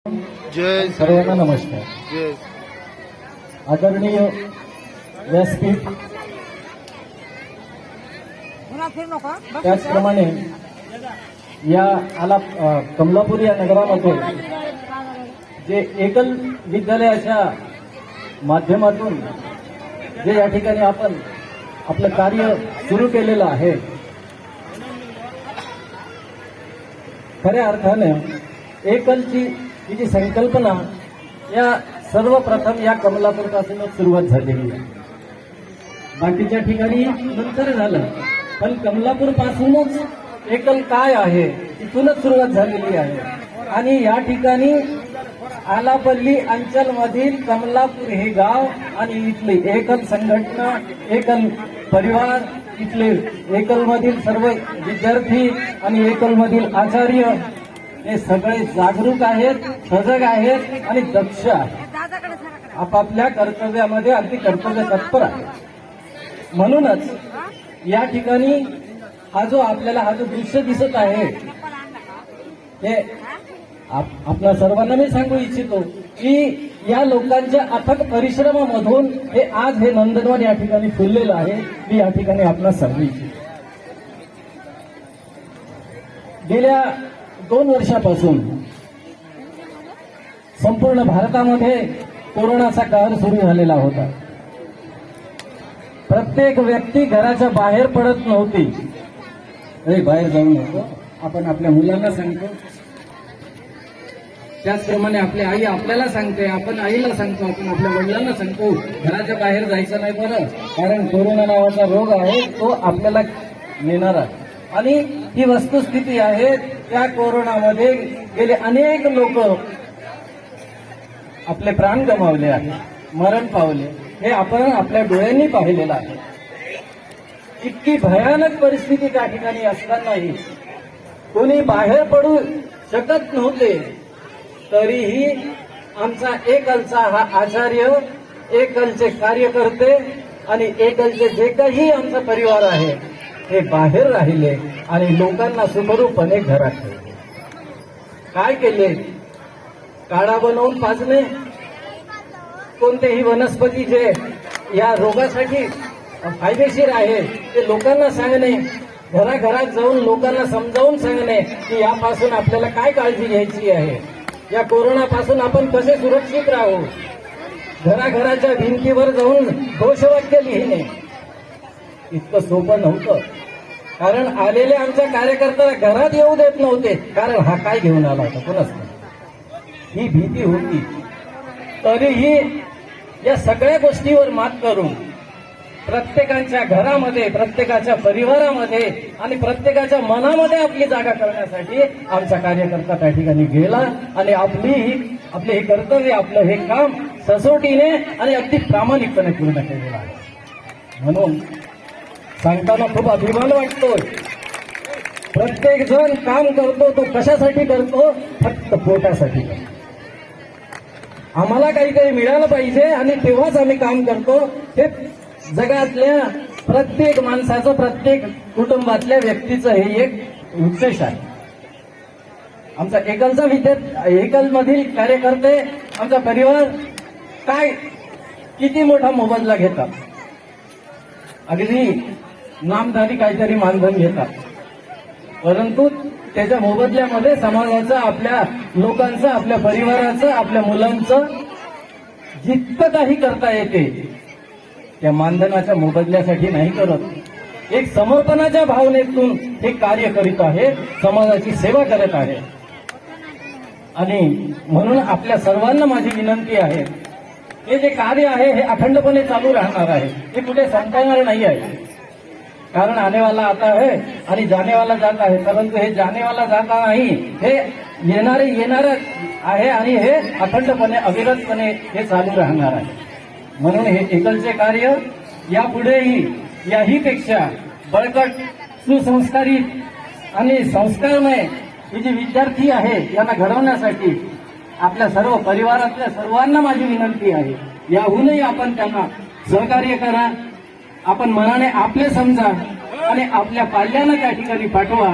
जय सर्वांना नमस्कार. जय आदरणीय व्यासपीठ, त्याचप्रमाणे या कमलापूर या नगरामध्ये जे एकल विद्यालयाच्या माध्यमातून जे या ठिकाणी आपण आपलं कार्य सुरू केलेलं आहे, खऱ्या अर्थाने एकलची ही जी संकल्पना या सर्वप्रथम या कमलापूरपासूनच सुरुवात झालेली आहे. बाकीच्या ठिकाणी नंतर झालं, पण कमलापूर पासूनच एकल काय आहे तिथूनच सुरुवात झालेली आहे. आणि या ठिकाणी आलापल्ली अंचलमधील कमलापूर हे गाव आणि इथली एकल संघटना, एकल परिवार, इथले एकलमधील सर्व विद्यार्थी आणि एकलमधील आचार्य हे सगळे जागरूक आहेत, सजग आहेत आणि दक्ष आहेत. आपापल्या कर्तव्यामध्ये अगदी कर्तव्य तत्पर आहे. म्हणूनच या ठिकाणी हा जो दृश्य दिसत आहे हे आपल्या सर्वांना मी सांगू इच्छितो की या लोकांच्या अथक परिश्रमामधून हे आज हे नंदनवन या ठिकाणी फुललेलं आहे. मी या ठिकाणी आपल्याला सांगू इच्छितो, गेल्या 2 वर्षापासून संपूर्ण भारतामध्ये कोरोनाचा काळ सुरू झालेला होता. प्रत्येक व्यक्ती घराच्या बाहेर पडत नव्हती. बाहेर जाऊ नको, आपण आपल्या मुलांना सांगतो, त्याचप्रमाणे आपली आई आपल्याला सांगते, आपण आईला सांगतो, आपण आपल्या वडिलांना सांगतो घराच्या बाहेर जायचं नाही बरं, कारण कोरोना नावाचा रोग आहे तो आपल्याला येणार आहे. आणि ही वस्तुस्थिती आहे. त्या कोरोनामध्ये गेले अनेक लोक आपले प्राण गमावले आहेत, मरण पावले, हे आपण आपल्या डोळ्यांनी पाहिलेलं आहे. इतकी भयानक परिस्थिती त्या ठिकाणी असतानाही कोणी बाहेर पडू शकत नव्हते. तरीही आमचा एकलचा हा आचार्य, एकलचे कार्यकर्ते आणि एकलचे जे काही आमचा परिवार आहे हे बाहेर राहिले आणि लोकांना सुखरूपपणे घरात ठेवले. काय केले? काढा बनवून पाजणे, कोणतेही वनस्पती जे या रोगासाठी फायदेशीर आहे ते लोकांना सांगणे, घराघरात जाऊन लोकांना समजावून सांगणे की यापासून आपल्याला काय काळजी घ्यायची आहे, या कोरोनापासून आपण कसे सुरक्षित राहू. घराघराच्या भिंतीवर जाऊन घोषवाक्य लिहिणे इतकं सोपं नव्हतं, कारण आलेले आमच्या कार्यकर्त्याला घरात येऊ देत नव्हते, कारण हा काय घेऊन आला होता कोणाच नाही, ही भीती होती. तरीही या सगळ्या गोष्टीवर मात करून प्रत्येकाच्या घरामध्ये, प्रत्येकाच्या परिवारामध्ये आणि प्रत्येकाच्या मनामध्ये आपली जागा करण्यासाठी आमचा कार्यकर्ता त्या ठिकाणी गेला आणि आपले हे कर्तव्य, आपलं हे काम सचोटीने आणि अगदी प्रामाणिकपणे पूर्ण केलेलं आहे. म्हणून सांगताना खूप अभिमान वाटतोय. प्रत्येक जण काम करतो तो कशासाठी करतो? फक्त पोटासाठी करतो. आम्हाला काही मिळालं पाहिजे आणि तेव्हाच आम्ही काम करतो. हे जगातल्या प्रत्येक माणसाचं, प्रत्येक कुटुंबातल्या व्यक्तीचं हे एक उद्देश आहे. आमचा एकलमधील कार्यकर्ते, आमचा परिवार काय किती मोठा मोबदला घेतात, अगदी नामधारी काहीतरी मानधन घेतात, परंतु त्याच्या मोबदल्यामध्ये समाजाचं, आपल्या लोकांचं, आपल्या परिवाराचं, आपल्या मुलांचं जितकं काही करता येते त्या मानधनाच्या मोबदल्यासाठी नाही करत. एक समर्पणाच्या भावनेतून हे कार्य करीत आहे, समाजाची सेवा करत आहे. आणि म्हणून आपल्या सर्वांना माझी विनंती आहे, हे जे कार्य आहे हे अखंडपणे चालू राहणार आहे, हे कुठे संपणार नाही आहे. कारण आनेवाला आता है आणि जानेवाला जात आहे, परंतु हे जानेवाला जाता नाही, हे येणार आहे आणि हे अखंडपणे, अविरतपणे हे चालू राहणार आहे. म्हणून हे एकलचे कार्य यापुढेही याहीपेक्षा बळकट, सुसंस्कारित आणि संस्कारमय हे जे विद्यार्थी आहे यांना घडवण्यासाठी आपल्या सर्व परिवारातल्या सर्वांना माझी विनंती आहे, याहूनही आपण त्यांना सहकार्य करा. आपण मनाने आपले समजा आणि आपल्या पाल्यांना त्या ठिकाणी पाठवा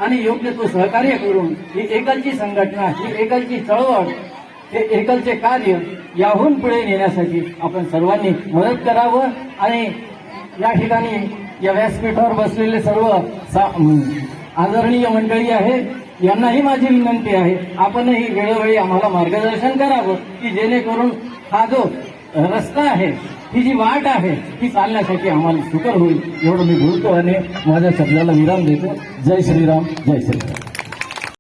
आणि योग्य तो सहकार्य करून ही एकलची संघटना, ही एकलची चळवळ हे एकलचे कार्य याहून पुढे नेण्यासाठी आपण सर्वांनी मदत करावं आणि या ठिकाणी या व्यासपीठावर बसलेले सर्व आदरणीय मंडळी आहेत यांनाही माझी विनंती आहे आपणही वेळोवेळी आम्हाला मार्गदर्शन करावं की जेणेकरून हा जो रस्ता आहे ही जी वाट आहे ती चालण्यासाठी आम्हाला सुकर होईल एवढं मी बोलतो आणि माझ्या शब्दाला विराम देतो. जय श्रीराम, जय श्रीराम.